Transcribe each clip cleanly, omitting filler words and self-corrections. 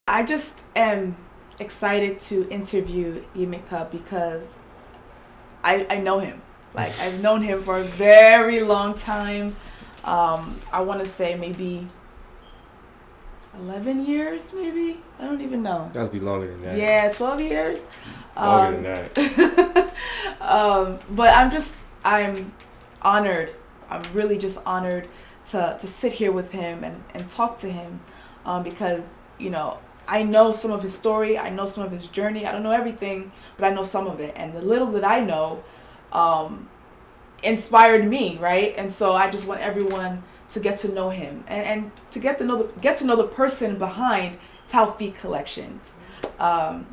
I just am excited to interview Yimika because I know him. Like, I've known him for a very long time. I want to say maybe 11 years, maybe? I don't even know. It has to be longer than that. Yeah, 12 years. Longer than that. But I'm honored. I'm really just honored to sit here with him and talk to him because, I know some of his story. I know some of his journey. I don't know everything, but I know some of it. And the little that I know inspired me, right? And so I just want everyone to get to know him and to get to know the person behind Taofeek Collections.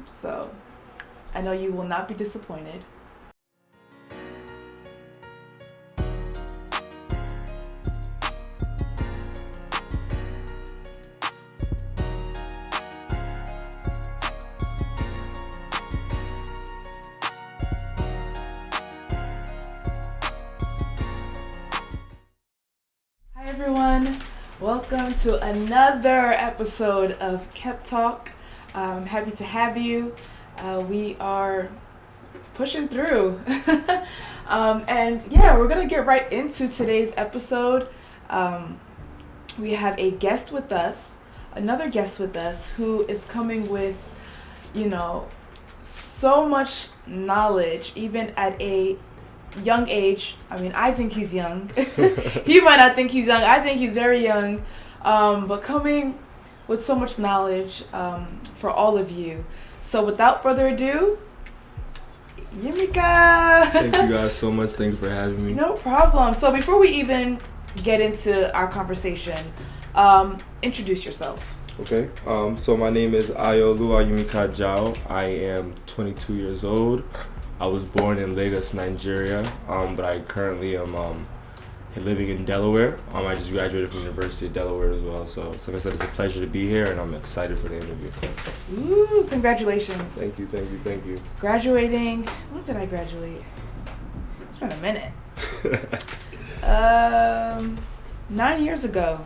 So I know you will not be disappointed. Hi everyone, welcome to another episode of KepTalk. I'm happy to have you. We are pushing through. And yeah, we're going to get right into today's episode. We have a guest with us, another guest with us who is coming with, so much knowledge, even at a young age. I mean, I think he's young. He might not think he's young. I think he's very young. But coming with so much knowledge for all of you. So without further ado, Yimika. Thank you guys so much. Thanks for having me. No problem. So before we even get into our conversation, introduce yourself. Okay. So my name is Ayoyimika Ajao. I am 22 years old. I was born in Lagos, Nigeria, but I currently am living in Delaware. I just graduated from the University of Delaware as well. So like I said, it's a pleasure to be here, and I'm excited for the interview. Ooh, congratulations. Thank you. Graduating. When did I graduate? It's been a minute. 9 years ago.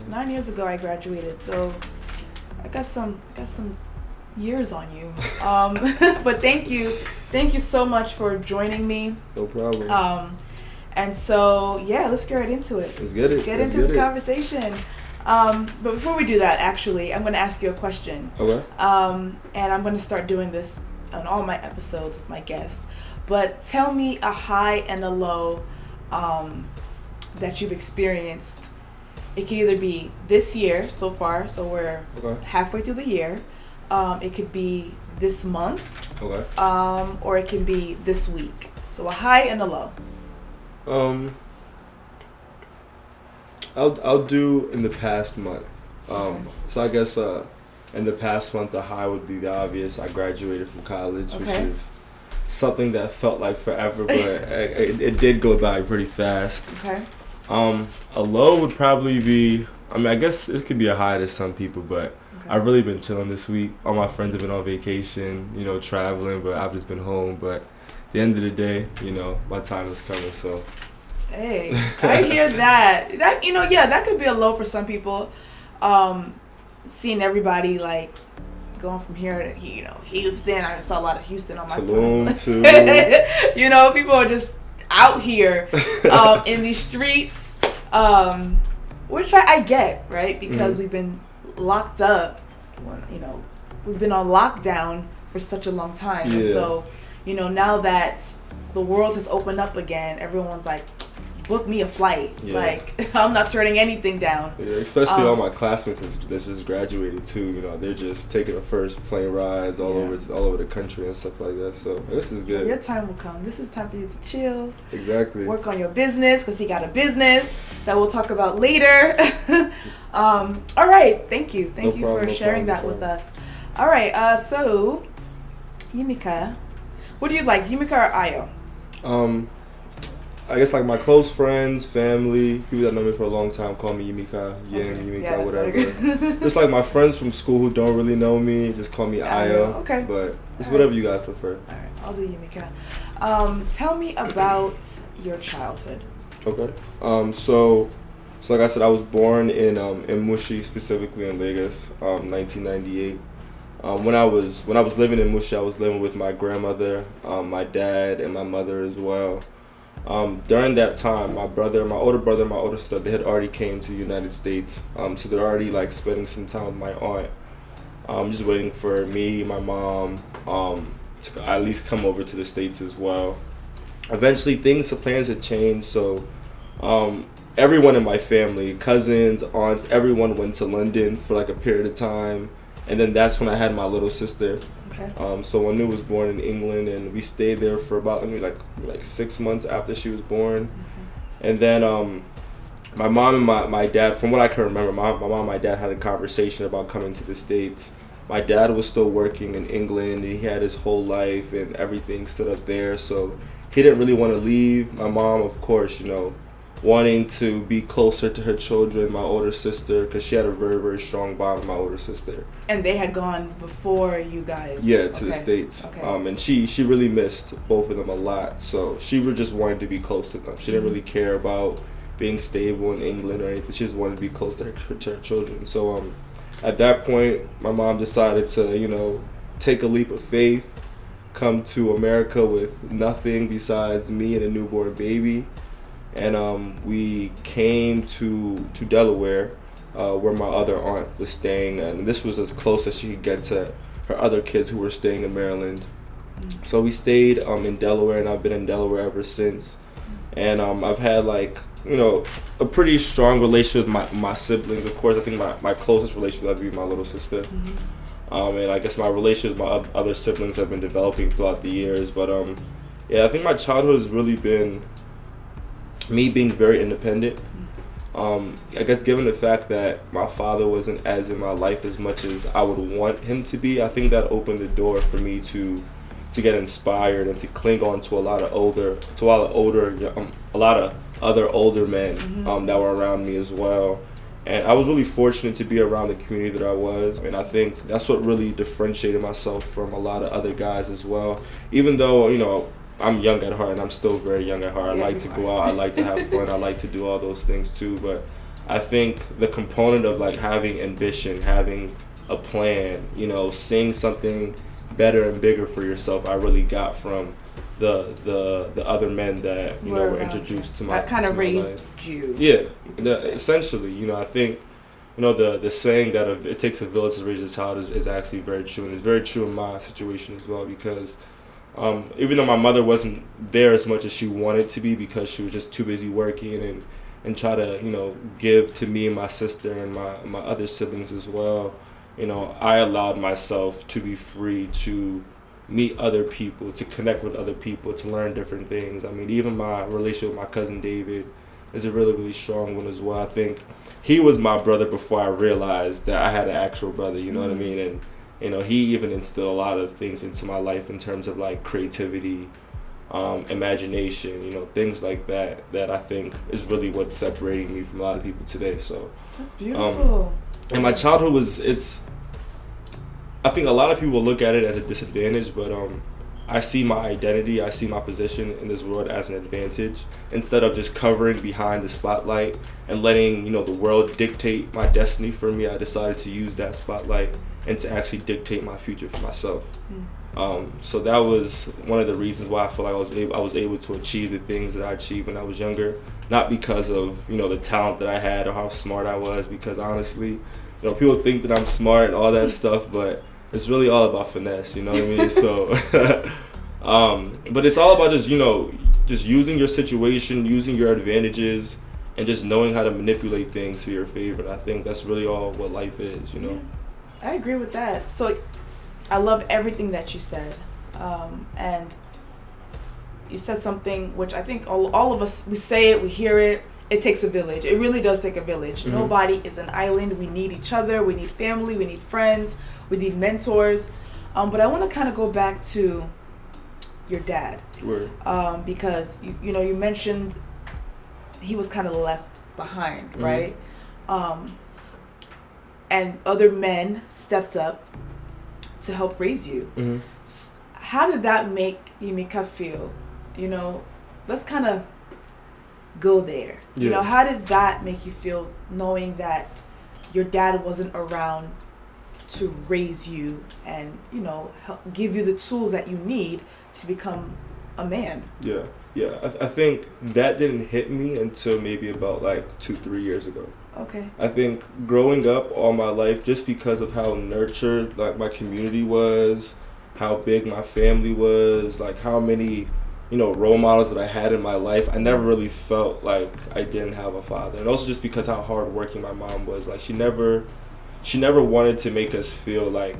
9 years ago I graduated. So I got some years on you. But thank you so much for joining me. No problem. And so yeah, let's get right into it. Let's get it. Let's get into the conversation. But before we do that, actually, I'm going to ask you a question. Okay. And I'm going to start doing this on all my episodes with my guests. But tell me a high and a low that you've experienced. It could either be this year so far, so we're halfway through the year. It could be this month. Okay. Or it can be this week. So a high and a low. I'll do in the past month. So I guess in the past month, the high would be the obvious. I graduated from college, which is something that felt like forever, but it did go by pretty fast. Okay. A low would probably be, I guess it could be a high to some people, but I've really been chilling this week. All my friends have been on vacation, traveling, but I've just been home. But at the end of the day, my time is coming, so. Hey, I hear that. That could be a low for some people. Seeing everybody like going from here to Houston. I saw a lot of Houston on my Tulum too. People are just out here in these streets, which I get, right? Because we've been locked up. We've been on lockdown for such a long time, and so now that the world has opened up again, everyone's like, book me a flight. Like, I'm not turning anything down. Yeah, especially all my classmates that just graduated too. They're just taking the first plane rides all over the country and stuff like that. So this is good. Your time will come. This is time for you to chill. Exactly. Work on your business, because he got a business that we'll talk about later. All right. Thank you for sharing that with us. All right. So Yimika, what do you like, Yimika or Ayo? I guess like my close friends, family, people that know me for a long time call me Yimika, Yimika, whatever. Just like my friends from school who don't really know me, just call me Ayo. Okay. But it's whatever you guys prefer. All right, I'll do Yimika. Tell me about your childhood. Okay. So So like I said, I was born in Mushi, specifically in Lagos, 1998. When I was living in Mushi, I was living with my grandmother, my dad, and my mother as well. During that time, my older brother, and my older sister, they had already came to the United States. So they're already like spending some time with my aunt. Just waiting for me, my mom, to at least come over to the States as well. Eventually, the plans had changed. So everyone in my family, cousins, aunts, everyone went to London for like a period of time. And then that's when I had my little sister. Okay. So Anu was born in England, and we stayed there for about like 6 months after she was born. Okay. And then my mom and my dad, from what I can remember, my mom and my dad had a conversation about coming to the States. My dad was still working in England, and he had his whole life and everything stood up there, so he didn't really want to leave. My mom, of course, wanting to be closer to her children, my older sister, because she had a very, very strong bond with my older sister. And they had gone before you guys? Yeah, to the States. Okay. And she really missed both of them a lot, so she just wanted to be close to them. She didn't really care about being stable in England or anything. She just wanted to be close to her children. So at that point, my mom decided to, take a leap of faith, come to America with nothing besides me and a newborn baby. And we came to Delaware, where my other aunt was staying, and this was as close as she could get to her other kids who were staying in Maryland. So we stayed in Delaware, and I've been in Delaware ever since. And I've had a pretty strong relationship with my siblings. Of course, I think my closest relationship would be my little sister. And I guess my relationship with my other siblings have been developing throughout the years. But I think my childhood has really been me being very independent. I guess given the fact that my father wasn't as in my life as much as I would want him to be, I think that opened the door for me to get inspired and to cling on to a lot of other older men that were around me as well. And I was really fortunate to be around the community that I was. And I think that's what really differentiated myself from a lot of other guys as well. Even though, I'm young at heart, and I'm still very young at heart. I like to go out, I like to have fun, I like to do all those things too. But I think the component of having ambition, having a plan, seeing something better and bigger for yourself, I really got from the other men that were introduced to my life. That kind of raised you. Yeah, essentially. I think the saying that it takes a village to raise a child is actually very true, and it's very true in my situation as well, because even though my mother wasn't there as much as she wanted to be, because she was just too busy working and try to give to me and my sister and my other siblings as well, I allowed myself to be free to meet other people, to connect with other people, to learn different things. I mean, even my relationship with my cousin David is a really, really strong one as well. I think he was my brother before I realized that I had an actual brother, you know what I mean? And he even instilled a lot of things into my life in terms of creativity, imagination, things like that I think is really what's separating me from a lot of people today. So that's beautiful. And my childhood I think a lot of people look at it as a disadvantage, but I see my identity, I see my position in this world as an advantage. Instead of just covering behind the spotlight and letting the world dictate my destiny for me, I decided to use that spotlight and to actually dictate my future for myself. So that was one of the reasons why I feel like I was able to achieve the things that I achieved when I was younger. Not because of the talent that I had or how smart I was, because honestly, people think that I'm smart and all that stuff, but it's really all about finesse, you know what I mean? So, but it's all about just using your situation, using your advantages, and just knowing how to manipulate things to your favor. And I think that's really all what life is, Yeah, I agree with that. So, I love everything that you said, and you said something which I think all of us, we say it, we hear it. It takes a village. It really does take a village. Nobody is an island. We need each other. We need family. We need friends. We need mentors. But I want to kind of go back to your dad. Word. Because, you mentioned he was kind of left behind, right? And other men stepped up to help raise you. How did that make Yimika feel? Let's kind of go there. Yeah. You know, how did that make you feel, knowing that your dad wasn't around to raise you and, you know, help give you the tools that you need to become a man? Yeah. I think that didn't hit me until maybe about like 2-3 years ago. Okay. I think growing up all my life, just because of how nurtured like my community was, how big my family was, like how many, you know, role models that I had in my life, I never really felt like I didn't have a father. And also just because how hardworking my mom was. Like she never wanted to make us feel like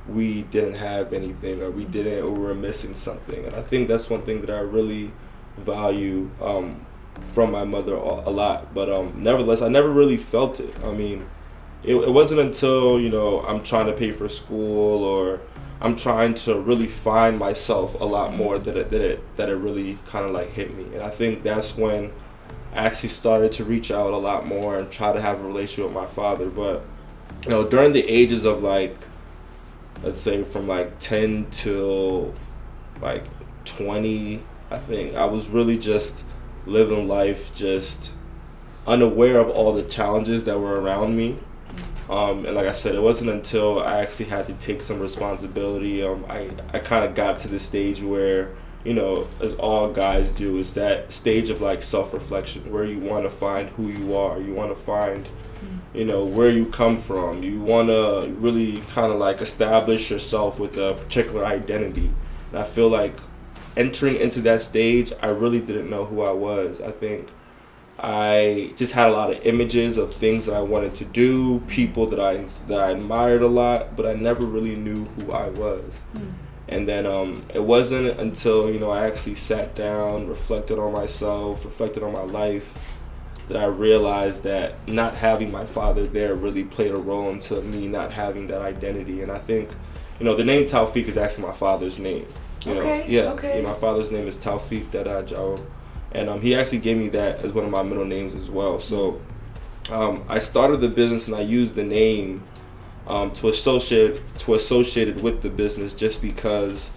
we didn't have anything or we were missing something. And I think that's one thing that I really value from my mother a lot. But nevertheless, I never really felt it. I mean, it wasn't until, you know, I'm trying to pay for school or I'm trying to really find myself a lot more that it really kind of like hit me. And I think that's when I actually started to reach out a lot more and try to have a relationship with my father. But, you know, during the ages of like, let's say from like 10 till like 20, I think I was really just living life just unaware of all the challenges that were around me. And like I said, it wasn't until I actually had to take some responsibility. I kind of got to the stage where, you know, as all guys do, is that stage of like self-reflection where you want to find who you are. You want to find, you know, where you come from. You want to really kind of like establish yourself with a particular identity. And I feel like entering into that stage, I really didn't know who I was. I think I just had a lot of images of things that I wanted to do, people that I admired a lot, but I never really knew who I was. And then it wasn't until, you know, I actually sat down, reflected on myself, reflected on my life, that I realized that not having my father there really played a role into me not having that identity. And I think, you know, the name Taofeek is actually my father's name. You know? Okay. Yeah. Okay. My father's name is Taofeek Ajao. And he actually gave me that as one of my middle names as well. So I started the business and I used the name to associate it with the business, just because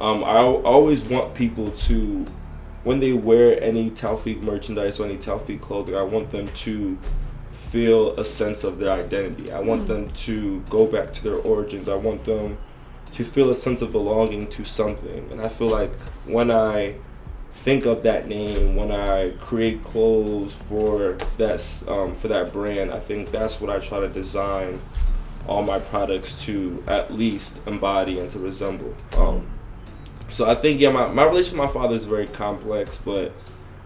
I always want people to, when they wear any Taofeek merchandise or any Taofeek clothing, I want them to feel a sense of their identity. I want them to go back to their origins. I want them to feel a sense of belonging to something. And I feel like when I think of that name, when I create clothes for that brand, I think that's what I try to design all my products to at least embody and to resemble. So I think, yeah, my relationship with my father is very complex, but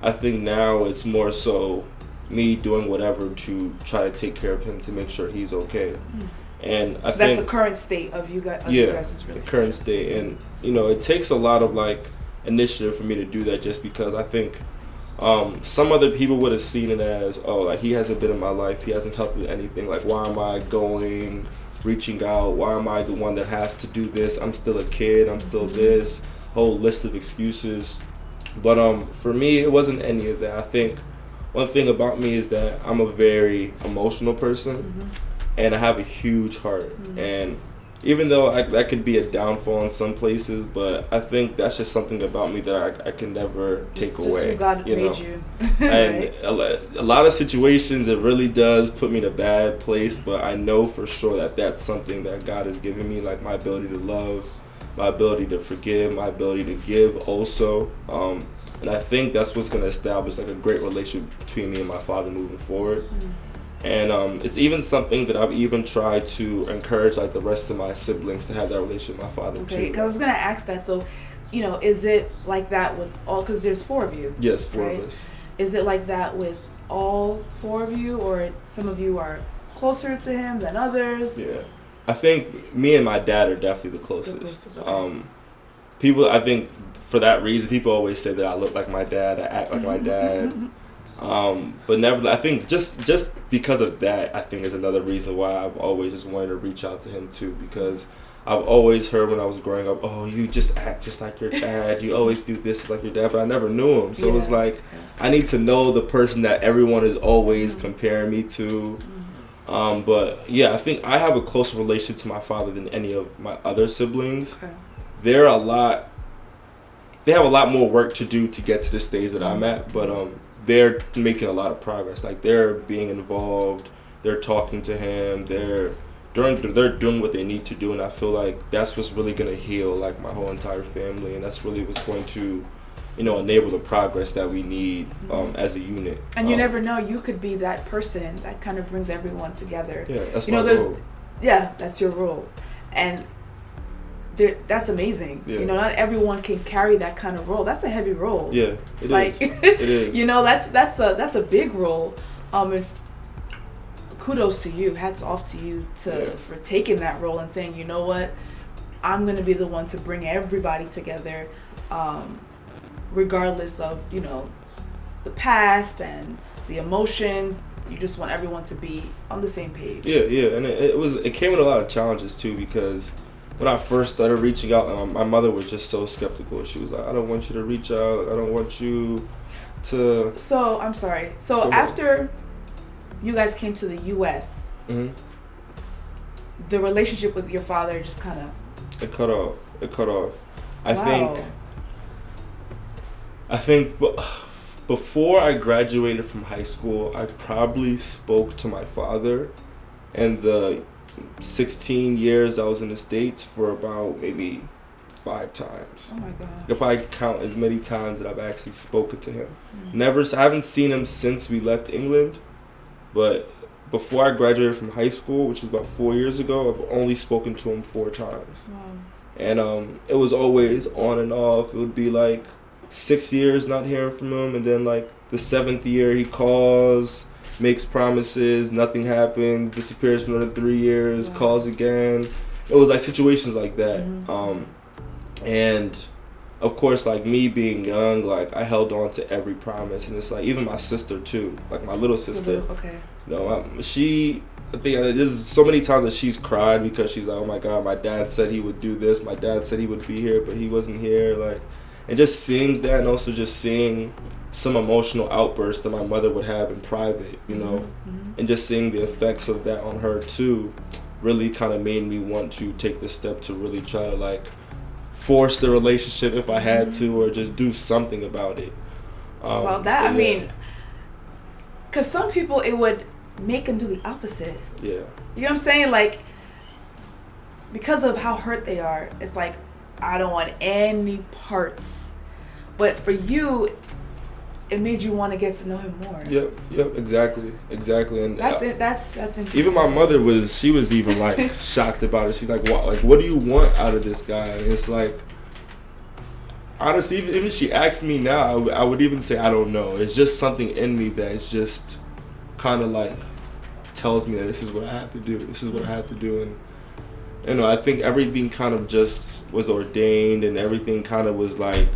I think now it's more so me doing whatever to try to take care of him, to make sure he's okay. And I think that's the current state of you guys. Yeah, Really. the current state. And, you know, it takes a lot of like initiative for me to do that, just because I think some other people would have seen it as, oh, like he hasn't been in my life, he hasn't helped with anything, like why am I reaching out, why am I the one that has to do this, I'm still a kid, I'm still this whole list of excuses. But for me, it wasn't any of that. I think one thing about me is that I'm a very emotional person, and I have a huge heart. And even though that could be a downfall in some places, but I think that's just something about me that I can never take away. Just who God made you. And right? a lot of situations, it really does put me in a bad place, but I know for sure that that's something that God has given me, like my ability to love, my ability to forgive, my ability to give also. And I think that's what's going to establish like a great relationship between me and my father moving forward. And it's even something that I've even tried to encourage like the rest of my siblings to have that relationship with my father too. Okay, because I was going to ask that. So, you know, is it like that with all, because there's 4 of you? Yes, 4 right? of us. Is it like that with all 4 of you, or some of you are closer to him than others? Yeah. I think me and my dad are definitely the closest. Okay. People, I think for that reason, people always say that I look like my dad, I act like my dad. But never, I think just because of that, I think is another reason why I've always just wanted to reach out to him too, because I've always heard when I was growing up, oh, you just act just like your dad, you always do this like your dad, but I never knew him. So it's like, I need to know the person that everyone is always comparing me to. But yeah, I think I have a closer relationship to my father than any of my other siblings. Okay. They have a lot more work to do to get to the stage that I'm at, but they're making a lot of progress. Like they're being involved, they're talking to him, they're doing what they need to do, and I feel like that's what's really gonna heal like my whole entire family, and that's really what's going to, enable the progress that we need as a unit. And you never know, you could be that person that kind of brings everyone together. Yeah, that's my role. Yeah, that's your role, and that's amazing. Yeah. Not everyone can carry that kind of role. That's a heavy role. Yeah, it is. It is. That's a big role. And kudos to you. Hats off to you for taking that role and saying, you know what, I'm going to be the one to bring everybody together, regardless of the past and the emotions. You just want everyone to be on the same page. Yeah, and it came with a lot of challenges too, because when I first started reaching out, my mother was just so skeptical. She was like, I don't want you to reach out. I don't want you to... So, I'm sorry. So, after you guys came to the U.S., the relationship with your father just kind of... It cut off. I think before I graduated from high school, I probably spoke to my father and the 16 years I was in the States for about maybe 5 times. Oh my God. I could probably count as many times that I've actually spoken to him. I haven't seen him since we left England, but before I graduated from high school, which was about 4 years ago, I've only spoken to him 4 times. Wow. And it was always on and off. It would be like 6 years not hearing from him, and then like the 7th year he calls, makes promises, nothing happens, disappears for another 3 years, calls again. It was like situations like that. And of course, like me being young, like I held on to every promise, and it's like even my sister too, like my little sister. Okay. I think there's so many times that she's cried because she's like, oh my God, my dad said he would do this, my dad said he would be here, but he wasn't here. Like, and just seeing that, and also just seeing some emotional outbursts that my mother would have in private, and just seeing the effects of that on her too, really kind of made me want to take the step to really try to like force the relationship if I had to, or just do something about it. I mean, because some people it would make them do the opposite. Yeah. You know what I'm saying? Like, because of how hurt they are, it's like, I don't want any parts. But for you, it made you want to get to know him more. Yep, exactly. And that's interesting. Even my mother was even like shocked about it. She's like, what do you want out of this guy? And it's like, honestly, even if she asked me now, I would even say I don't know. It's just something in me that is just kind of like tells me that this is what I have to do. And I think everything kind of just was ordained, and everything kind of was like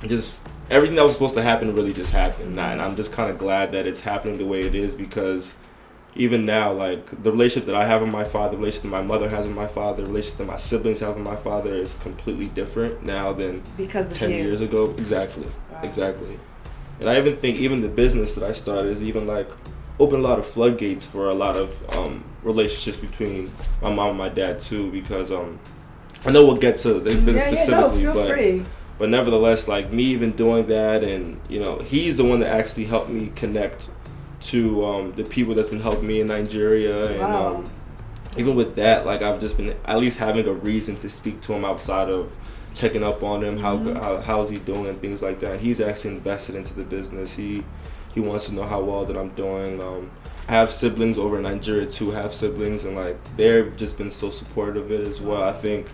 just everything that was supposed to happen really just happened. And I'm just kind of glad that it's happening the way it is, because even now, like, the relationship that I have with my father, the relationship that my mother has with my father, the relationship that my siblings have with my father is completely different now than 10 years ago. Exactly. Wow. Exactly. And I even think the business that I started is even like opened a lot of floodgates for a lot of relationships between my mom and my dad too, because I know we'll get to the business specifically, but nevertheless, like me even doing that, and he's the one that actually helped me connect to the people that's been helping me in Nigeria. And even with that, like I've just been at least having a reason to speak to him outside of checking up on him, how's he doing and things like that. And he's actually invested into the business. He wants to know how well that I'm doing. I have siblings over in Nigeria too, half siblings, and like they've just been so supportive of it as well. I think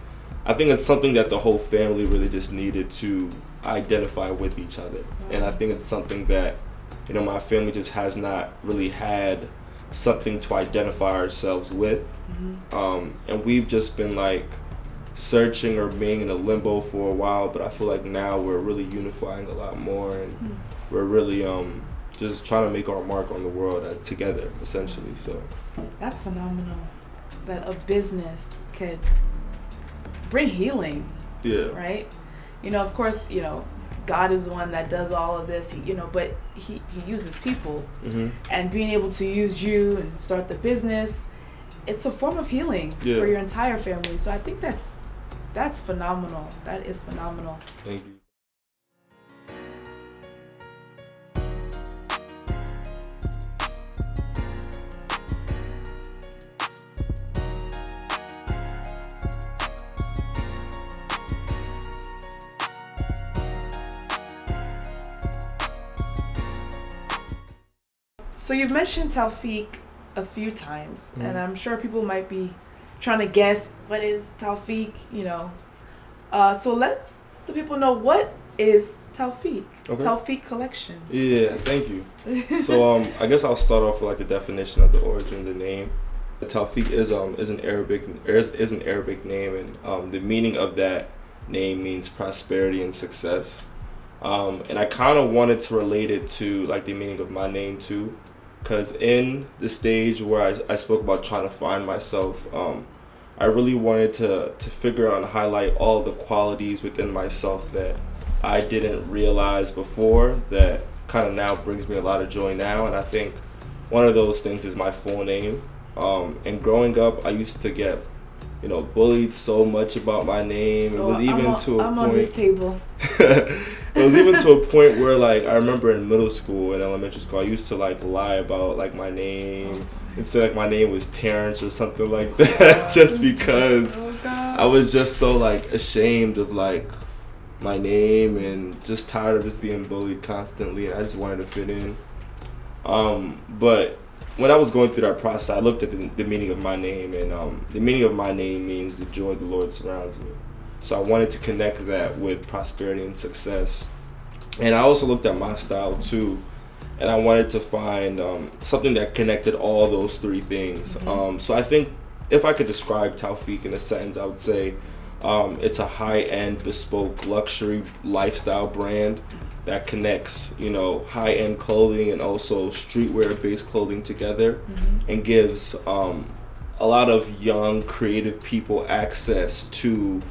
it's something that the whole family really just needed to identify with each other. And I think it's something that my family just has not really had something to identify ourselves with. And we've just been like searching or being in a limbo for a while, but I feel like now we're really unifying a lot more, and we're really just trying to make our mark on the world together, essentially. So that's phenomenal that a business could bring healing. Yeah. Right? Of course, God is the one that does all of this, but he uses people. And being able to use you and start the business, it's a form of healing for your entire family. So I think that's phenomenal. That is phenomenal. Thank you. So you've mentioned Taofeek a few times, and I'm sure people might be trying to guess what is Taofeek, you know. So let the people know, what is Taofeek? Okay. Taofeek Collection. Yeah, thank you. So I guess I'll start off with like the definition of the origin of the name. Taofeek is an Arabic name, and the meaning of that name means prosperity and success. And I kind of wanted to relate it to like the meaning of my name too, because in the stage where I spoke about trying to find myself, I really wanted to figure out and highlight all the qualities within myself that I didn't realize before, that kind of now brings me a lot of joy now. And I think one of those things is my full name. And growing up, I used to get, bullied so much about my name. It was even to a point. I'm on this table. It was even to a point where, like, I remember in middle school and elementary school, I used to like lie about like my name and say like my name was Terrence or something like that, just because I was just so like ashamed of like my name and just tired of just being bullied constantly. And I just wanted to fit in. But when I was going through that process, I looked at the meaning of my name, and the meaning of my name means the joy of the Lord surrounds me. So I wanted to connect that with prosperity and success. And I also looked at my style too, and I wanted to find something that connected all those three things. So I think if I could describe Taofeek in a sentence, I would say it's a high-end, bespoke, luxury lifestyle brand that connects, high-end clothing and also streetwear-based clothing together, and gives a lot of young, creative people access to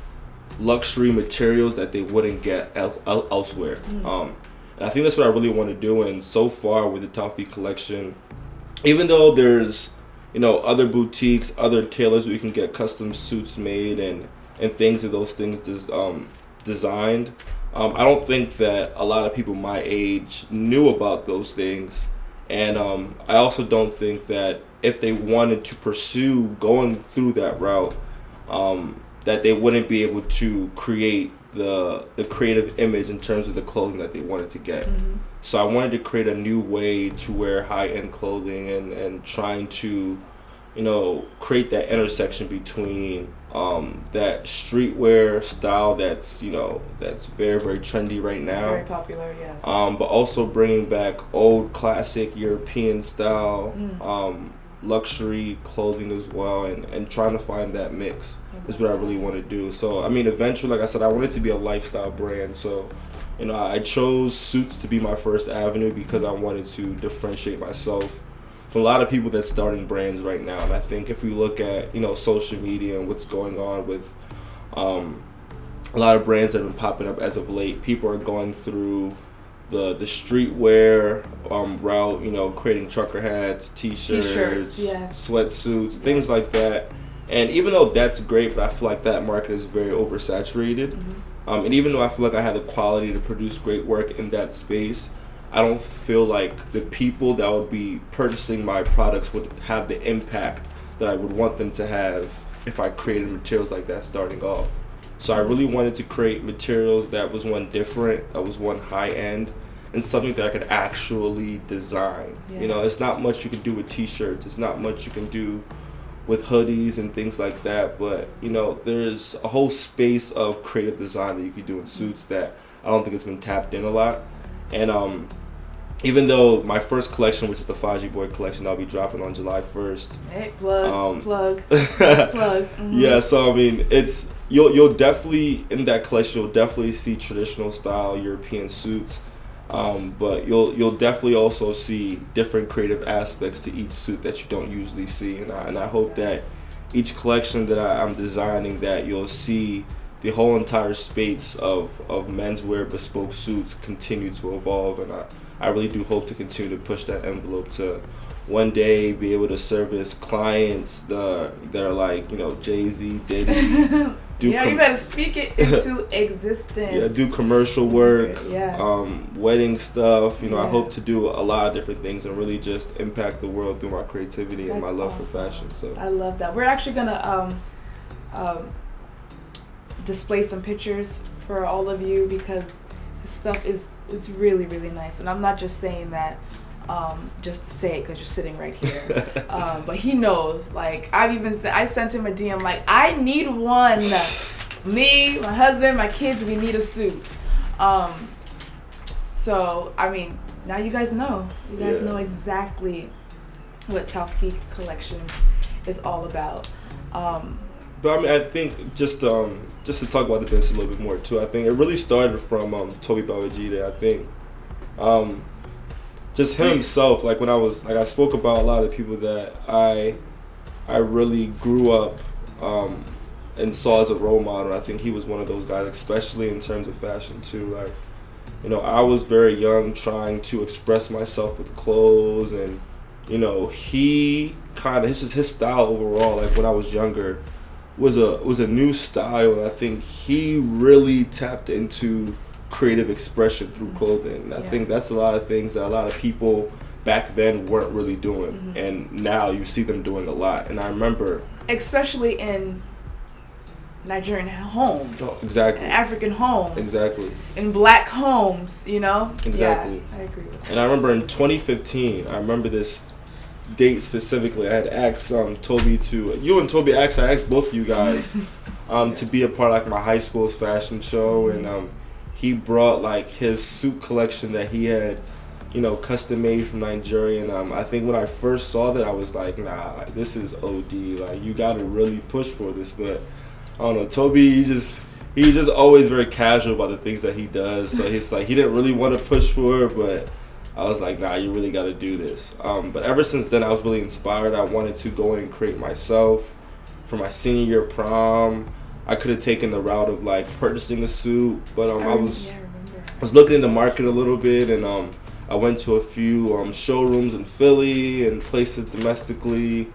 luxury materials that they wouldn't get elsewhere. And I think that's what I really want to do. And so far with the Taofeek Collection, even though there's, other boutiques, other tailors where you can get custom suits made and things of those things designed, I don't think that a lot of people my age knew about those things. And I also don't think that if they wanted to pursue going through that route, that they wouldn't be able to create the creative image in terms of the clothing that they wanted to get. So I wanted to create a new way to wear high-end clothing and trying to, create that intersection between that streetwear style that's very, very trendy right now. Very popular, yes. But also bringing back old classic European style luxury clothing as well, and trying to find that mix is what I really want to do. So I mean, eventually, like I said, I want it to be a lifestyle brand. So I chose suits to be my first avenue because I wanted to differentiate myself from a lot of people that's starting brands right now. And I think if we look at social media and what's going on with a lot of brands that have been popping up as of late, people are going through the streetwear route, creating trucker hats, t-shirts, yes, sweatsuits, things like that. And even though that's great, but I feel like that market is very oversaturated. And even though I feel like I have the quality to produce great work in that space, I don't feel like the people that would be purchasing my products would have the impact that I would want them to have if I created materials like that starting off. So I really wanted to create materials that was one different, that was one high end, and something that I could actually design. It's not much you can do with t-shirts, it's not much you can do with hoodies and things like that, but there's a whole space of creative design that you could do in suits that I don't think it's been tapped in a lot. And even though my first collection, which is the Faji Boy collection, I'll be dropping on July 1st. Hey, plug. Plug. Yeah, so I mean, it's you'll definitely, in that collection, you'll definitely see traditional style European suits, but you'll definitely also see different creative aspects to each suit that you don't usually see. And I hope that each collection that I'm designing, that you'll see the whole entire space of menswear bespoke suits continue to evolve. And I really do hope to continue to push that envelope to one day be able to service clients that are like, Jay-Z, Diddy. You better speak it into existence. Yeah, do commercial work, yes. Wedding stuff. I hope to do a lot of different things and really just impact the world through my creativity and my love for fashion. So I love that. We're actually gonna display some pictures for all of you because this stuff is really, really nice. And I'm not just saying that just to say it because you're sitting right here. But he knows. Like, I sent him a DM like, I need one. Me, my husband, my kids, we need a suit. So, I mean, now you guys know. You guys know exactly what Taofeek Collection is all about. But I mean, I think just to talk about the business a little bit more too. I think it really started from Toby Babajide. I think just him himself. Like when I spoke about a lot of the people that I really grew up and saw as a role model. I think he was one of those guys, especially in terms of fashion too. Like, you know, I was very young trying to express myself with clothes, and you know, he kind of his style overall. Like when I was younger, was a new style, and I think he really tapped into creative expression through clothing. And I think that's a lot of things that a lot of people back then weren't really doing, and now you see them doing a lot. And I remember, especially in Nigerian homes, exactly, in African homes, exactly, in black homes, you know, exactly. Yeah, I agree with that. And I remember in 2015, I remember this date specifically. I had asked Toby I asked both of you guys to be a part of like my high school's fashion show, and he brought like his suit collection that he had, you know, custom made from Nigeria. And I think when I first saw that, I was like, nah, like, this is OD. Like, you gotta really push for this. But I don't know, Toby, he's just always very casual about the things that he does. So he's like, he didn't really want to push for it, but I was like, nah, you really got to do this. But ever since then, I was really inspired. I wanted to go in and create myself. For my senior year prom, I could have taken the route of like purchasing a suit, but I was looking in the market a little bit, and I went to a few showrooms in Philly and places domestically.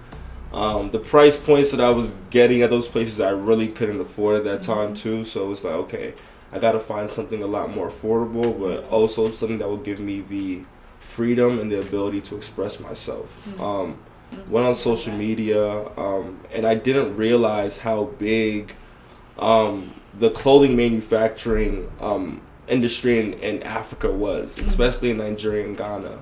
The price points that I was getting at those places, I really couldn't afford at that time too. So it was like, okay, I got to find something a lot more affordable, but also something that will give me the freedom and the ability to express myself. Went on social media, and I didn't realize how big the clothing manufacturing industry in Africa was, especially in Nigeria and Ghana.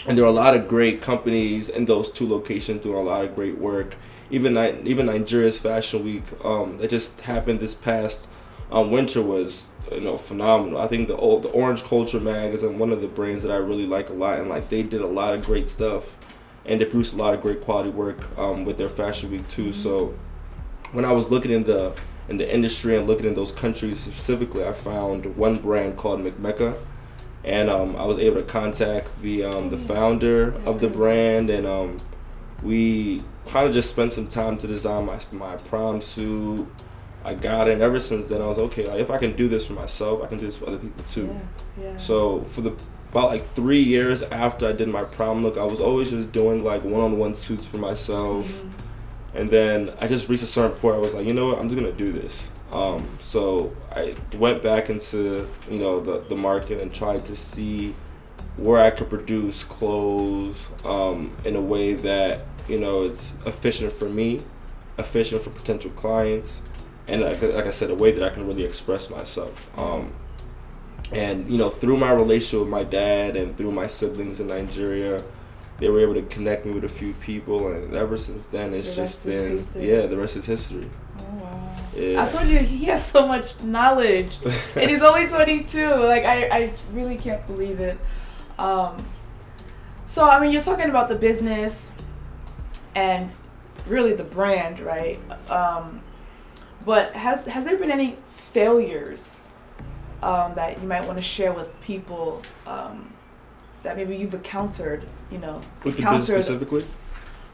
And there are a lot of great companies in those two locations doing a lot of great work. Even Nigeria's Fashion Week that just happened this past winter was, you know, phenomenal. I think the Orange Culture magazine, one of the brands that I really like a lot, and like they did a lot of great stuff, and they produced a lot of great quality work with their Fashion Week too. So when I was looking in the industry and looking in those countries specifically, I found one brand called McMecca. And I was able to contact the founder of the brand, and we kind of just spent some time to design my prom suit. I got it, and ever since then I was okay. Like, if I can do this for myself, I can do this for other people too. Yeah. So for about like 3 years after I did my prom look, I was always just doing like one-on-one suits for myself, and then I just reached a certain point. I was like, you know what, I'm just gonna do this. So I went back into, you know, the market and tried to see where I could produce clothes in a way that, you know, it's efficient for me, efficient for potential clients, and like I said, a way that I can really express myself. And, you know, through my relationship with my dad and through my siblings in Nigeria, they were able to connect me with a few people, and ever since then it's just been, the rest is history. Oh, wow. Yeah. I told you, he has so much knowledge, and he's only 22. Like, I really can't believe it. So, I mean, you're talking about the business and really the brand, right? But has there been any failures that you might want to share with people that maybe you've encountered, you know? With the business specifically?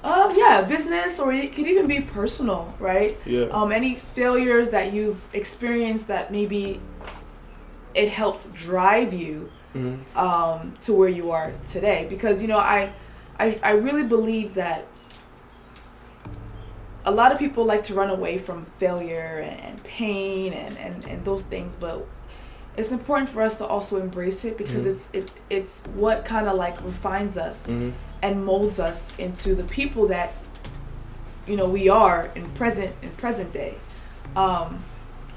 Yeah, business, or it could even be personal, right? Yeah. Any failures that you've experienced that maybe it helped drive you to where you are today? Because, you know, I really believe that a lot of people like to run away from failure and pain and those things, but it's important for us to also embrace it, because it's what kind of like refines us and molds us into the people that, you know, we are in present day.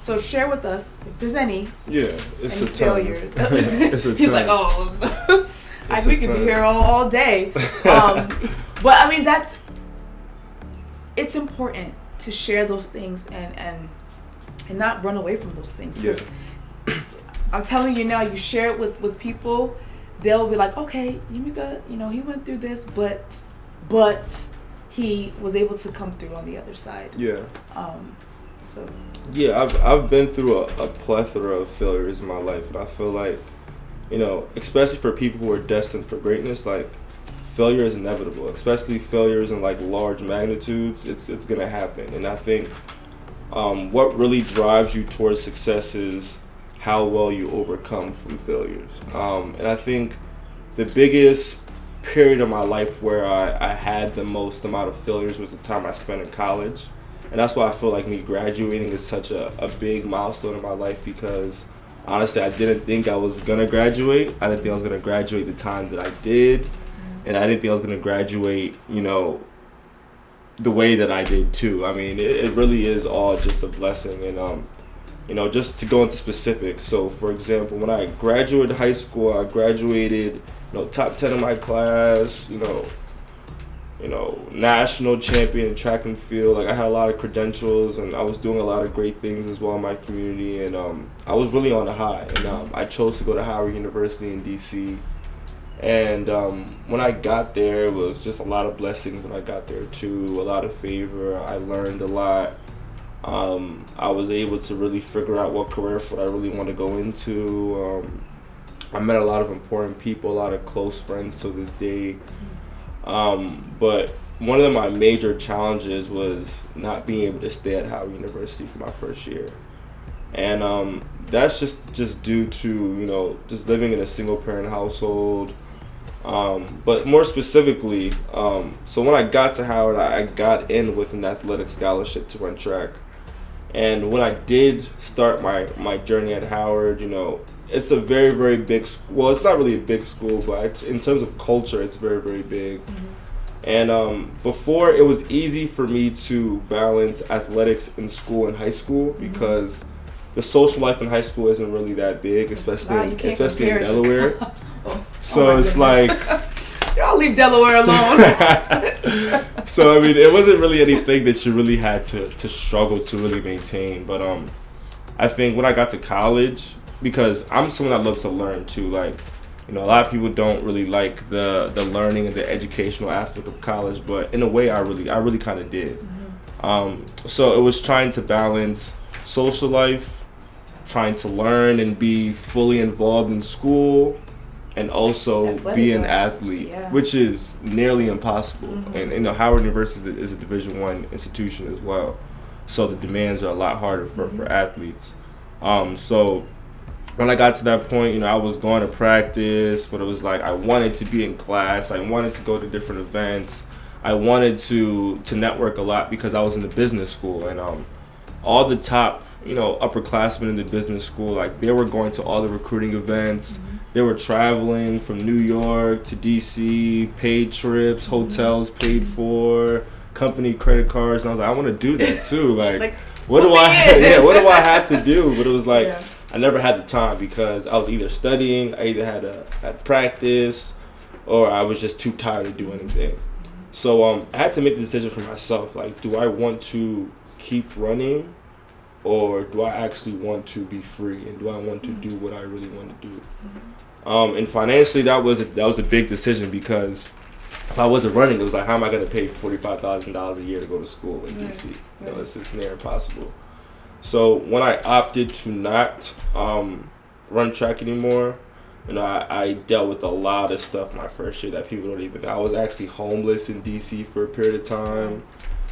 So share with us if there's any it's any a failures. It's a He's ton. like, oh, We could be here all day. But I mean, it's important to share those things and not run away from those things. Because I'm telling you now, you share it with people, they'll be like, okay, Yimika, he went through this, but he was able to come through on the other side. Yeah. So. Yeah, I've been through a plethora of failures in my life, and I feel like, especially for people who are destined for greatness, like, failure is inevitable, especially failures in like large magnitudes. It's gonna happen, and I think what really drives you towards success is how well you overcome from failures. And I think the biggest period of my life where I had the most amount of failures was the time I spent in college. And that's why I feel like me graduating is such a big milestone in my life, because honestly, I didn't think I was going to graduate. I didn't think I was going to graduate the time that I did. And I didn't think I was going to graduate, the way that I did too. I mean, it really is all just a blessing. And, just to go into specifics. So, for example, when I graduated high school, I graduated, top 10 in my class, national champion in track and field. Like, I had a lot of credentials, and I was doing a lot of great things as well in my community, and I was really on a high. And I chose to go to Howard University in DC. And when I got there, it was just a lot of blessings when I got there too, a lot of favor. I learned a lot. I was able to really figure out what career field I really want to go into. I met a lot of important people, a lot of close friends to this day. But one of my major challenges was not being able to stay at Howard University for my first year. And that's just due to, just living in a single parent household. But more specifically, so when I got to Howard, I got in with an athletic scholarship to run track. And when I did start my journey at Howard, it's a very, very big school. Well, it's not really a big school, but in terms of culture, it's very, very big. Mm-hmm. And before, it was easy for me to balance athletics in school and high school, because the social life in high school isn't really that big, especially in Delaware. So it's like, y'all leave Delaware alone. So I mean, it wasn't really anything that you really had to struggle to really maintain. But I think when I got to college, because I'm someone that loves to learn too, like, a lot of people don't really like the learning and the educational aspect of college, but in a way, I really kind of did. Mm-hmm. So it was trying to balance social life, trying to learn and be fully involved in school, and also be an athlete, which is nearly impossible. Mm-hmm. And Howard University is a Division I institution as well, so the demands are a lot harder for athletes. So when I got to that point, I was going to practice, but it was like I wanted to be in class. I wanted to go to different events. I wanted to network a lot because I was in the business school, and all the top upperclassmen in the business school, like, they were going to all the recruiting events. Mm-hmm. They were traveling from New York to DC, paid trips, hotels paid for, company credit cards, and I was like, I want to do that too. Like what do I have to do? But it was like, I never had the time because I was either studying, I either had practice, or I was just too tired to do anything. So I had to make the decision for myself. Like, do I want to keep running, or do I actually want to be free, and do I want to do what I really want to do? And financially, that was a big decision, because if I wasn't running, it was like, how am I going to pay $45,000 a year to go to school in DC? It's just near impossible. So when I opted to not run track anymore, I dealt with a lot of stuff my first year that people don't even know. I was actually homeless in DC for a period of time.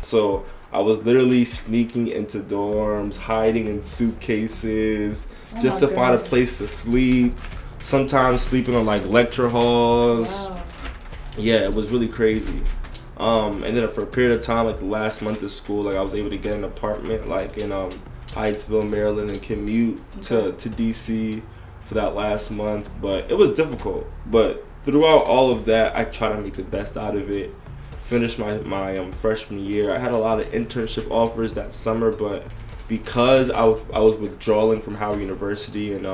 So I was literally sneaking into dorms, hiding in suitcases, just to find a place to sleep. Sometimes sleeping on like lecture halls. Wow. Yeah, it was really crazy. And then for a period of time, like the last month of school, like I was able to get an apartment like in Hyattsville, Maryland, and commute to DC for that last month. But it was difficult. But throughout all of that, I tried to make the best out of it. Finished my freshman year. I had a lot of internship offers that summer, but because I was withdrawing from Howard University, and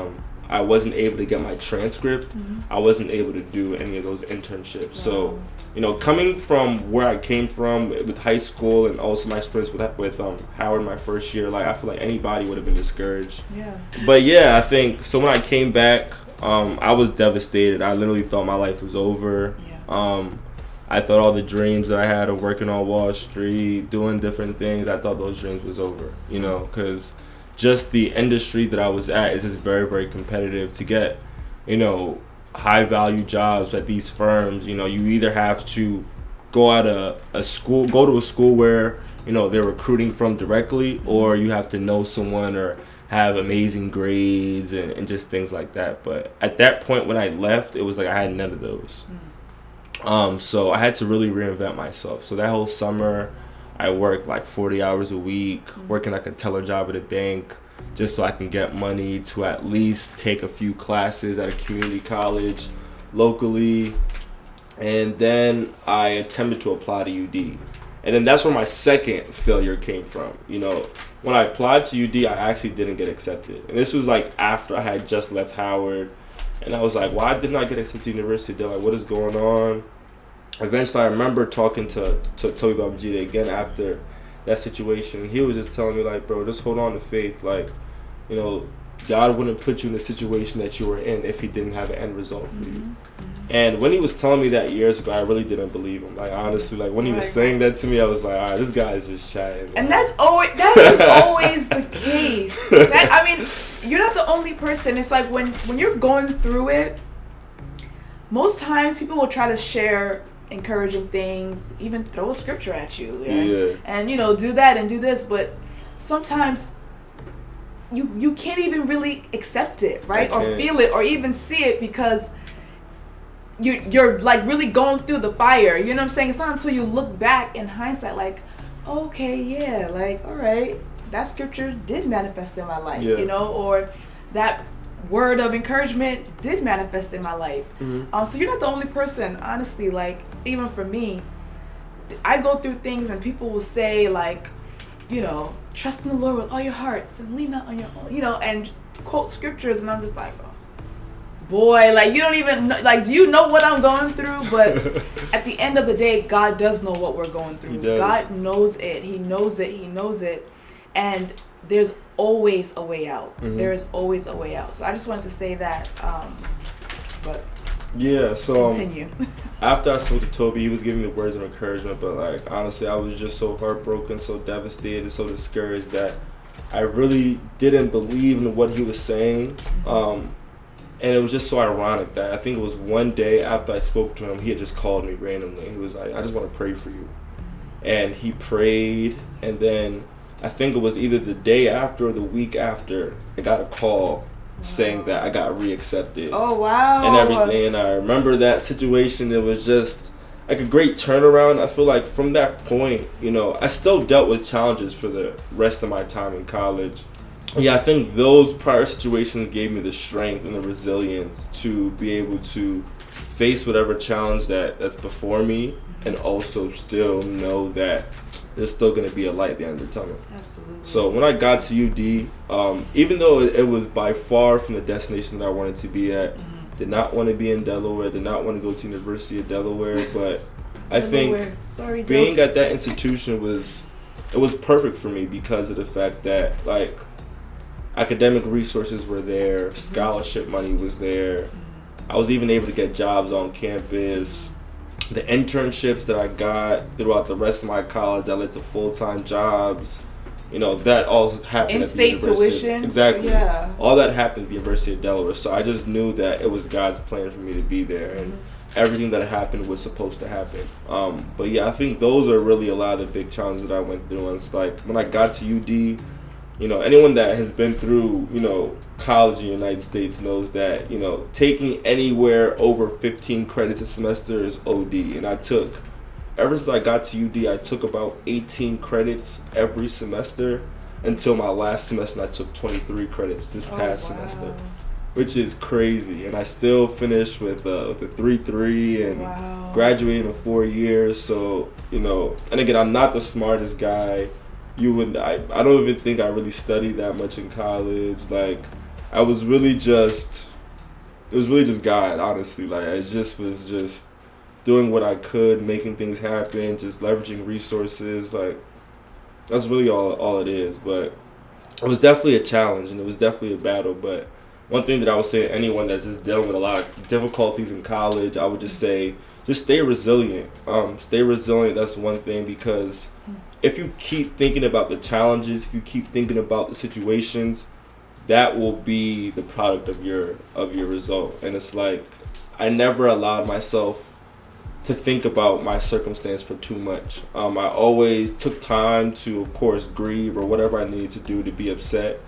I wasn't able to get my transcript. I wasn't able to do any of those internships. So, you know, coming from where I came from with high school and also my experience with Howard my first year, like I feel like anybody would have been discouraged. Yeah. But yeah, I think so when I came back, I was devastated. I literally thought my life was over. Yeah. I thought all the dreams that I had of working on Wall Street, doing different things, I thought those dreams was over, you know, because just the industry that I was at is just very, very competitive to get, you know, high value jobs at these firms. You know, you either have to go to a school where, you know, they're recruiting from directly, or you have to know someone or have amazing grades and just things like that. But at that point when I left, it was like I had none of those. So I had to really reinvent myself. So that whole summer, I worked like 40 hours a week, working like a teller job at a bank, just so I can get money to at least take a few classes at a community college locally. And then I attempted to apply to UD. And then that's where my second failure came from. You know, when I applied to UD, I actually didn't get accepted. And this was like after I had just left Howard. And I was like, why didn't I get accepted to University? They're like, what is going on? Eventually, I remember talking to Toby Babajide again after that situation. He was just telling me, like, bro, just hold on to faith. Like, you know, God wouldn't put you in the situation that you were in if he didn't have an end result for you. And when he was telling me that years ago, I really didn't believe him. Like, honestly, like, when he was saying that to me, I was like, all right, this guy is just chatting. And that is always the case. I mean, you're not the only person. It's like when you're going through it, most times people will try to share encouraging things, even throw a scripture at you. And, you know, do that and do this. But sometimes you can't even really accept it, right? Or feel it or even see it because you're like really going through the fire. You know what I'm saying? It's not until you look back in hindsight like, okay, yeah, like, all right, that scripture did manifest in my life, you know, or that word of encouragement did manifest in my life. So you're not the only person, honestly. Like, even for me, I go through things and people will say, like, you know, trust in the Lord with all your hearts and lean not on your own, you know, and just quote scriptures, and I'm just like, oh, boy, like, you don't even know, like, do you know what I'm going through? But at the end of the day, God does know what we're going through. God knows it. He knows it. He knows it. And there's always a way out. There is always a way out. So I just wanted to say that. But yeah, so continue. After I spoke to Toby, he was giving me the words of encouragement, but like, honestly, I was just so heartbroken, so devastated, so discouraged that I really didn't believe in what he was saying. And it was just so ironic that I think it was one day after I spoke to him, he had just called me randomly. He was like, I just want to pray for you. And he prayed, and then I think it was either the day after or the week after, I got a call saying that I got reaccepted. Oh, wow. And everything. And I remember that situation. It was just like a great turnaround. I feel like from that point, you know, I still dealt with challenges for the rest of my time in college. Yeah, I think those prior situations gave me the strength and the resilience to be able to face whatever challenge that's before me, and also still know that there's still going to be a light at the end of the tunnel. Absolutely. So when I got to UD, even though it was by far from the destination that I wanted to be at, did not want to be in Delaware, did not want to go to University of Delaware, but I think being at that institution was perfect for me because of the fact that, like, academic resources were there, scholarship money was there. I was even able to get jobs on campus. The internships that I got throughout the rest of my college that led to full-time jobs, you know, that all happened at the University. In-state tuition. Exactly. Yeah. All that happened at the University of Delaware. So I just knew that it was God's plan for me to be there, and everything that happened was supposed to happen. But yeah, I think those are really a lot of the big challenges that I went through. And it's like, when I got to UD, you know, anyone that has been through, you know, college in the United States knows that, you know, taking anywhere over 15 credits a semester is OD. And ever since I got to UD, I took about 18 credits every semester until my last semester. I took 23 credits this past semester, which is crazy. And I still finished with a 3.3 and graduated in 4 years. So, you know, and again, I'm not the smartest guy. I don't even think I really studied that much in college. Like, I was really just, it was really just God, honestly. Like, I just was just doing what I could, making things happen, just leveraging resources. Like, that's really all it is. But it was definitely a challenge, and it was definitely a battle. But one thing that I would say to anyone that's just dealing with a lot of difficulties in college, I would just say, just stay resilient. Stay resilient, that's one thing, because if you keep thinking about the challenges, if you keep thinking about the situations, that will be the product of your result. And it's like, I never allowed myself to think about my circumstance for too much. I always took time to, of course, grieve or whatever I needed to do to be upset,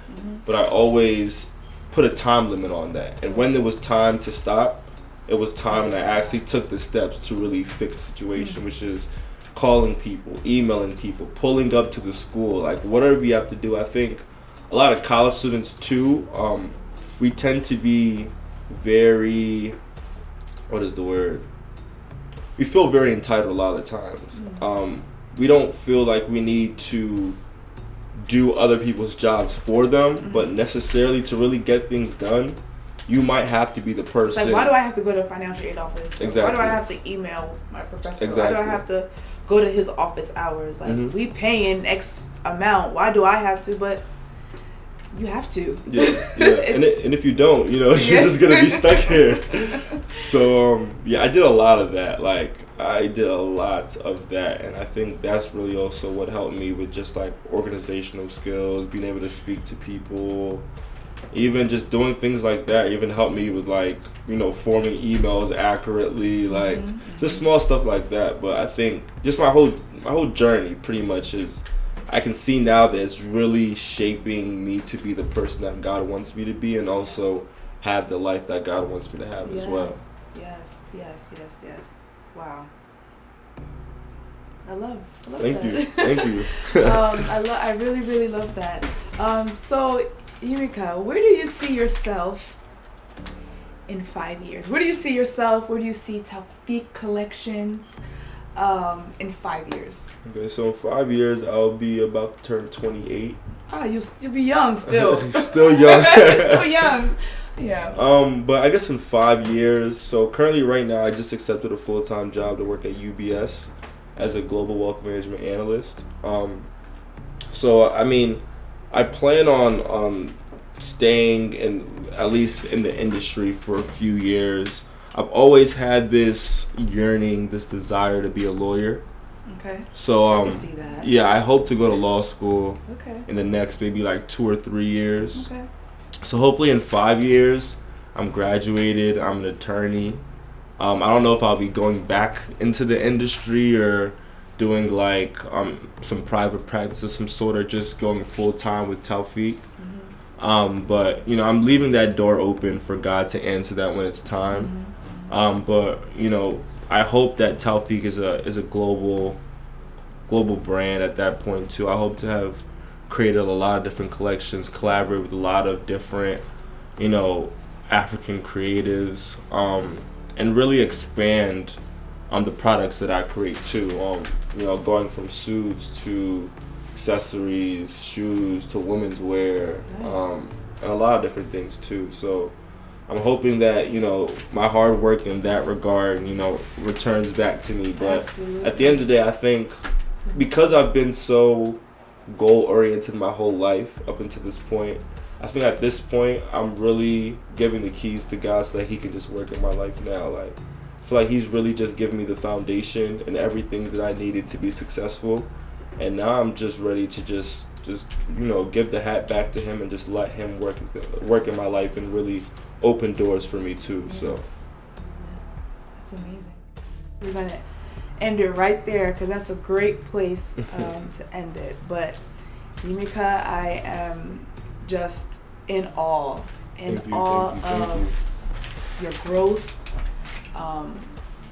but I always put a time limit on that. And when there was time to stop, it was time, and I actually took the steps to really fix the situation, which is calling people, emailing people, pulling up to the school, like whatever you have to do. I think a lot of college students too, we tend to be very, what is the word? We feel very entitled a lot of the times. We don't feel like we need to do other people's jobs for them, but necessarily to really get things done, you might have to be the person. It's like, why do I have to go to the financial aid office? Exactly. Why do I have to email my professor? Exactly. Why do I have to go to his office hours? Like, we paying X amount. Why do I have to? But you have to. Yeah. and if you don't, you're just going to be stuck here. So, I did a lot of that. Like, I did a lot of that. And I think that's really also what helped me with just, like, organizational skills, being able to speak to people. Even just doing things like that even helped me with, like, forming emails accurately, like just small stuff like that. But I think just my whole journey pretty much is, I can see now that it's really shaping me to be the person that God wants me to be, and also have the life that God wants me to have as well. Yes. Wow. I love Thank that. Thank you. I really, really love that. So, Yumika, where do you see yourself in 5 years? Where do you see yourself? Where do you see Taofeek Collections in 5 years? Okay, so in 5 years, I'll be about to turn 28. You'll be young still. Still young. Still young. Yeah. But I guess in 5 years, so currently right now, I just accepted a full-time job to work at UBS as a global wealth management analyst. So, I mean, I plan on staying at least in the industry for a few years. I've always had this yearning, this desire to be a lawyer. Okay. So I can see that. I hope to go to law school. Okay. In the next maybe like 2 or 3 years. Okay. So hopefully in 5 years, I'm graduated. I'm an attorney. I don't know if I'll be going back into the industry or doing like some private practice of some sort, or just going full time with Taofeek. But I'm leaving that door open for God to answer that when it's time. But I hope that Taofeek is a global brand at that point too. I hope to have created a lot of different collections, collaborate with a lot of different African creatives, and really expand on the products that I create too. Going from suits to accessories, shoes to women's wear, and a lot of different things too. So I'm hoping that my hard work in that regard returns back to me. But Absolutely. At the end of the day, I think because I've been so goal oriented my whole life up until this point, I think at this point I'm really giving the keys to God so that He can just work in my life now. Like, I feel like He's really just giving me the foundation and everything that I needed to be successful, and now I'm just ready to just give the hat back to Him and just let Him work in my life and really open doors for me too. So that's amazing. We're gonna end it right there because that's a great place to end it. But Yumika, I am just in awe of your growth.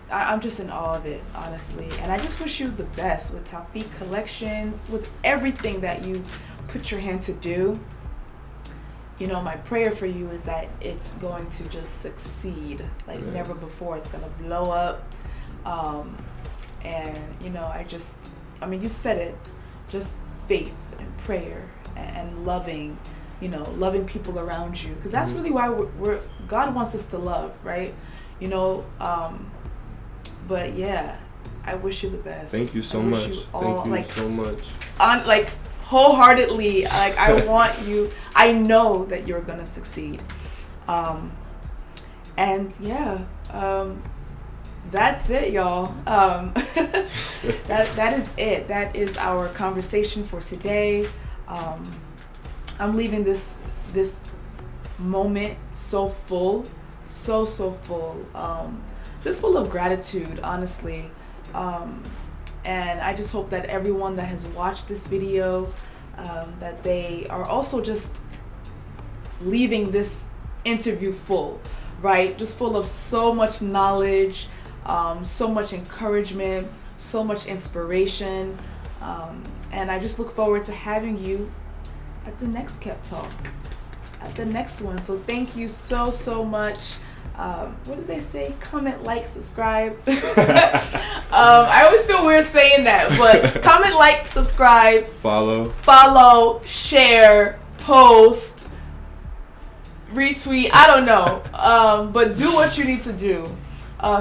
I'm just in awe of it, honestly. And I just wish you the best with Taofeek Collections, with everything that you put your hand to do. My prayer for you is that it's going to just succeed like never before. It's going to blow up. And, you said it, just faith and prayer and loving loving people around you, because that's really why we're God wants us to love, right? But yeah, I wish you the best. Thank you so much. Thank you so much. Wholeheartedly, I want you. I know that you're gonna succeed. And yeah, that's it, y'all. That is it. That is our conversation for today. I'm leaving this moment so full, so full, just full of gratitude, honestly. And I just hope that everyone that has watched this video, that they are also just leaving this interview full, right? Just full of so much knowledge, so much encouragement, so much inspiration. And I just look forward to having you at the next KepTalk, at the next one. So thank you so much. What did they say? Comment, like, subscribe. I always feel weird saying that, but comment, like, subscribe, follow, share, post, retweet. I don't know, but do what you need to do.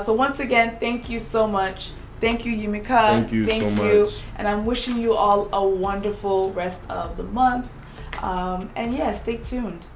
So once again, thank you so much. Thank you, Yumika. Thank you so much. And I'm wishing you all a wonderful rest of the month. And yeah, stay tuned.